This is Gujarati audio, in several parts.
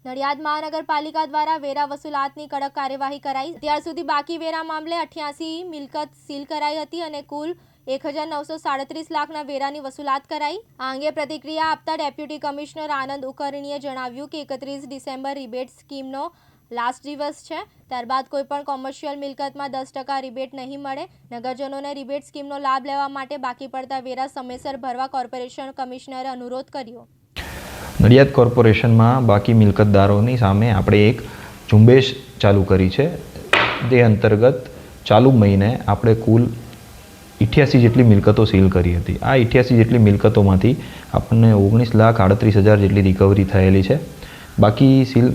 નડિયાદ મહાનગરપાલિકા દ્વારા વેરા વસૂલાતની કડક કાર્યવાહી કરાઈ। ત્યાર સુધી બાકી વેરા મામલે 88 મિલકત સીલ કરાઈ હતી અને કુલ 1937 લાખના વેરાની વસૂલાત કરાઈ। આ અંગે પ્રતિક્રિયા આપતા ડેપ્યુટી કમિશનર આનંદ ઉકરણીએ જણાવ્યું કે 31 ડિસેમ્બર રિબેટ સ્કીમનો લાસ્ટ દિવસ છે। ત્યારબાદ કોઈપણ કોમર્શિયલ મિલકતમાં 10% રિબેટ નહીં મળે। નગરજનોને રિબેટ સ્કીમનો લાભ લેવા માટે બાકી પડતા વેરા સમયસર ભરવા કોર્પોરેશન કમિશનરે અનુરોધ કર્યો। નડિયાદ કોર્પોરેશનમાં બાકી મિલકતદારોની સામે આપણે એક ઝુંબેશ ચાલુ કરી છે। તે અંતર્ગત ચાલુ મહિને આપણે કુલ 88 જેટલી મિલકતો સીલ કરી હતી। આ 88 જેટલી મિલકતોમાંથી આપણને 19,38,000 જેટલી રિકવરી થયેલી છે। બાકી સીલ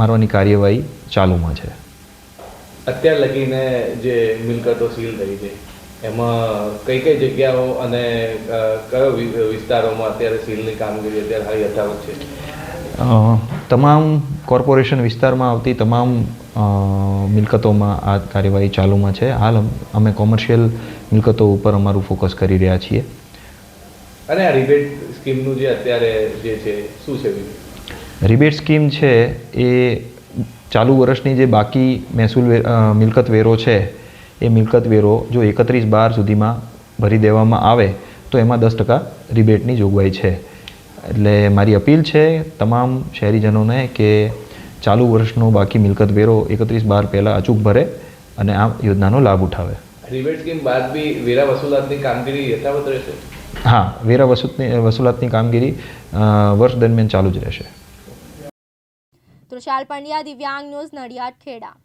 મારવાની કાર્યવાહી ચાલુમાં છે। અત્યાર લગીને જે મિલકતો સીલ થઈ છે એમાં કઈ કઈ જગ્યાઓ અને કયો વિસ્તારોમાં અત્યારે સીલની કામગીરી અત્યારે હાલ યથાવત છે? તમામ કોર્પોરેશન વિસ્તારમાં આવતી તમામ મિલકતોમાં આ કાર્યવાહી ચાલુમાં છે। હાલ અમે કોમર્શિયલ મિલકતો ઉપર અમારું ફોકસ કરી રહ્યા છીએ। અને આ રિબેટ સ્કીમનું જે અત્યારે જે છે શું છે? રિબેટ સ્કીમ છે એ ચાલુ વર્ષની જે બાકી મહેસૂલ મિલકત વેરો છે એ મિલકત વેરો જો 31/12 સુધીમાં ભરી દેવામાં આવે તો એમાં 10% રિબેટની જોગવાઈ છે। એટલે મારી અપીલ છે તમામ શહેરીજનોને કે ચાલુ વર્ષનો બાકી મિલકત વેરો 31/12 પહેલાં અચૂક ભરે અને આ યોજનાનો લાભ ઉઠાવે। રિબેટ સ્કીમ બાદ બી વેરા વસૂલાતની કામગીરી યથાવત રહેશે? હા, વેરા વસૂલાતની કામગીરી વર્ષ દરમિયાન ચાલુ જ રહેશે। તૃષાલ પંડ્યા, દિવ્યાંગ ન્યૂઝ, નડિયાદ, ખેડા।